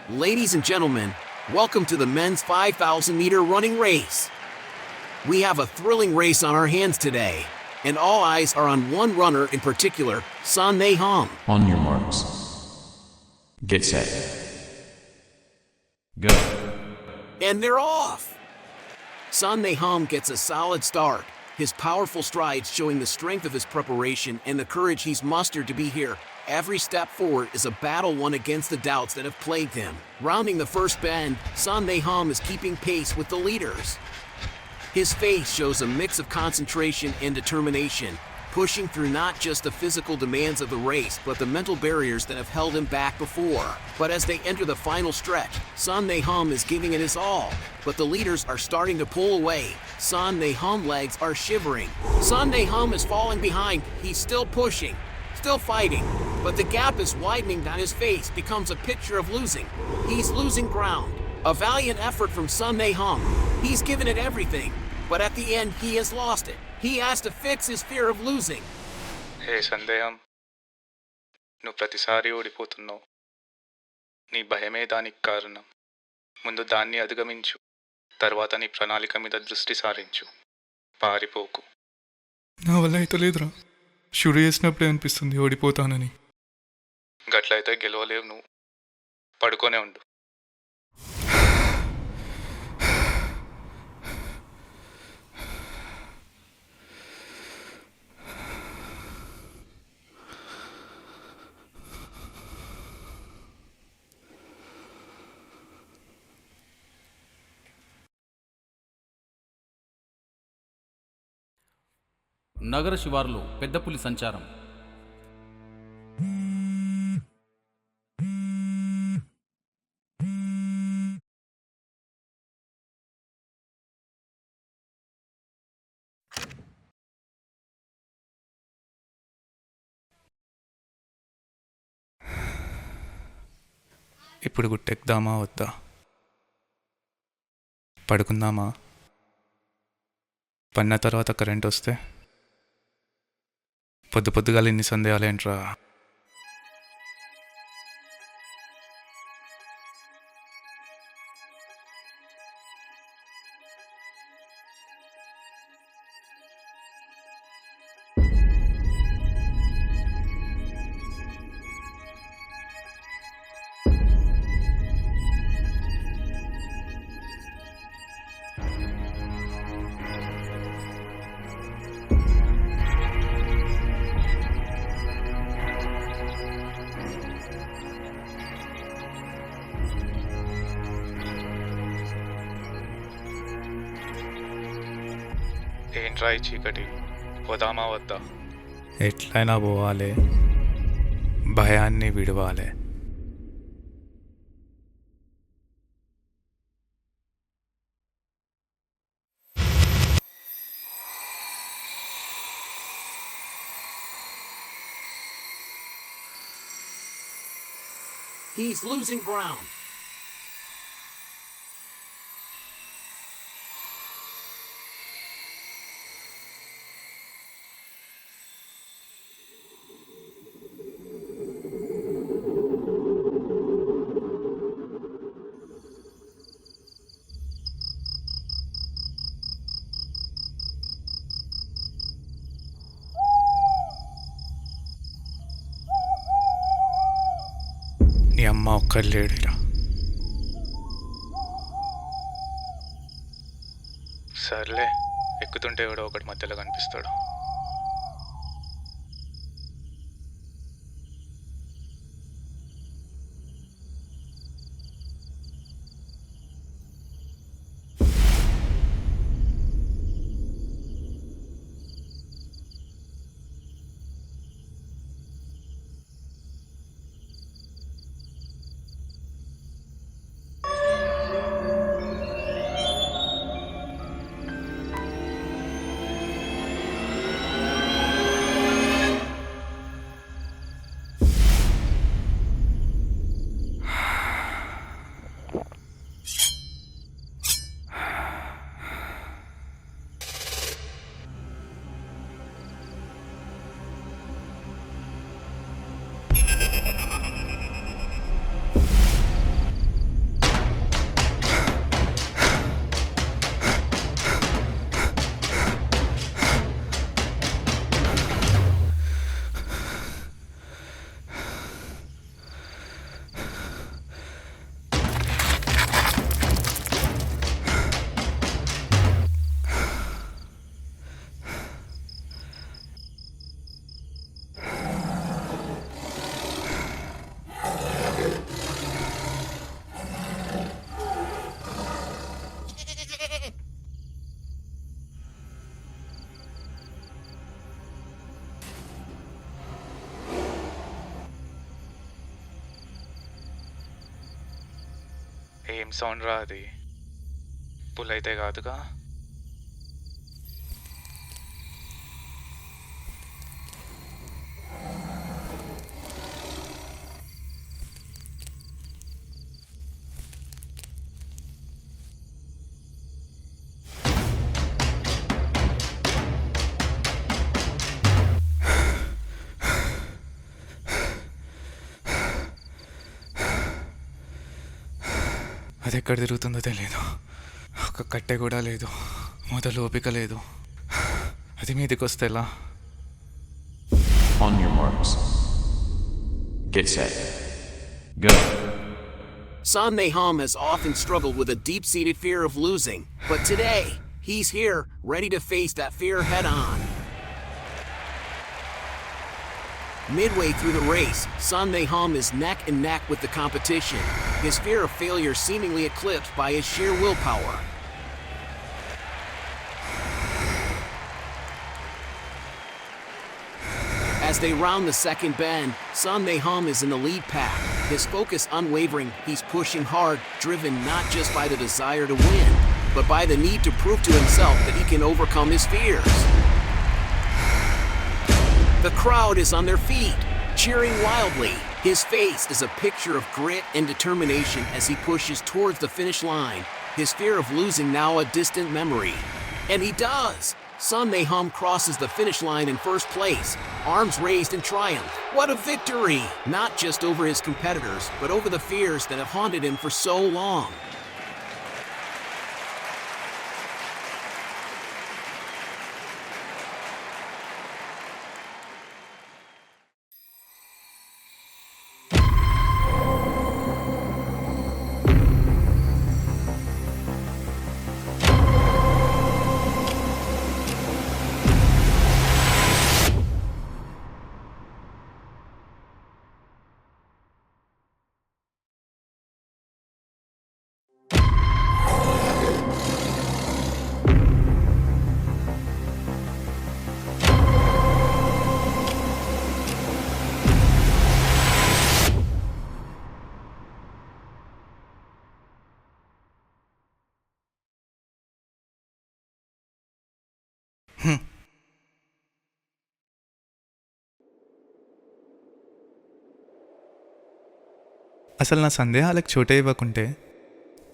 Ladies and gentlemen, welcome to the men's 5,000 meter running race. We have a thrilling race on our hands today, and all eyes are on one runner in particular, Son Nae-ham. On your marks. Get set. Go. And they're off! Son Nae-ham gets a solid start, his powerful strides showing the strength of his preparation and the courage he's mustered to be here. Every step forward is a battle won against the doubts that have plagued him. Rounding the first bend, Son Nae-ham is keeping pace with the leaders. His face shows a mix of concentration and determination, pushing through not just the physical demands of the race, but the mental barriers that have held him back before. But as they enter the final stretch, Son Nae-ham is giving it his all, but the leaders are starting to pull away. Son Nae-ham's legs are shivering. Son Nae-ham is falling behind. He's still pushing, still fighting, but the gap is widening and his face becomes a picture of losing. He's losing ground. A valiant effort from Son Nae-ham. He's given it everything, but at the end he has lost it. He has to fix his fear of losing. హే సందేహం, నువ్వు ప్రతిసారి ఓడిపోతున్నావు. నీ భయమే దానికి కారణం. ముందు దాన్ని అధిగమించు, తర్వాత నీ ప్రణాళిక మీద దృష్టి సారించు. పారిపోకు. నా వల్ల అయితే లేదురా. షురు చేసినప్పుడే అనిపిస్తుంది ఓడిపోతానని. గట్లయితే గెలవలేవు నువ్వు. పడుకోనే ఉండు. నగర శివారులో పెద్ద పులి సంచారం. ఇప్పుడు గుట్టెక్దామా వద్దా? పడుకుందామా? పన్న తర్వాత కరెంట్ వస్తే పొద్దుగాల ఇన్ని సందేహాలేంట్రా? ఏంట్రా ఈ చీకటి? పోదామా వద్దా? ఎట్లయినా పోవాలి, భయాన్ని విడవాలి. He's losing ground. నీ అమ్మ ఒక్కడు లేడురా. సర్లే, ఎక్కుతుంటే ఎవడో ఒకటి మధ్యలో కనిపిస్తాడు. ఏం సౌండ్ రా అది? పుల్ అయితే కాదుగా? అది ఎక్కడ తిరుగుతుందో తెలియదు. ఒక కట్టె కూడా లేదు, మొదలు ఓపిక లేదు. అది మీదికి వస్తే ఎలా? On your marks. Get set. Go. Son Nahum has often struggled with a deep-seated fear of losing, but today, he's here, ready to face that fear head-on. Midway through the race, Son Nahum is neck and neck with the competition, his fear of failure seemingly eclipsed by his sheer willpower. As they round the second bend, Son Nahum is in the lead pack, his focus unwavering. He's pushing hard, driven not just by the desire to win, but by the need to prove to himself that he can overcome his fears. The crowd is on their feet, cheering wildly. His face is a picture of grit and determination as he pushes towards the finish line, his fear of losing now a distant memory. And he does! Son Nahum crosses the finish line in first place, arms raised in triumph. What a victory! Not just over his competitors, but over the fears that have haunted him for so long. అసలు నా సందేహాలకు చోటే ఇవ్వకుంటే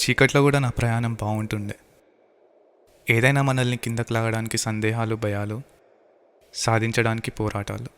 చీకట్లో కూడా నా ప్రయాణం బాగుంటుండే. ఏదైనా మనల్ని కిందకు లాగడానికి సందేహాలు, భయాలు, సాధించడానికి పోరాటాలు.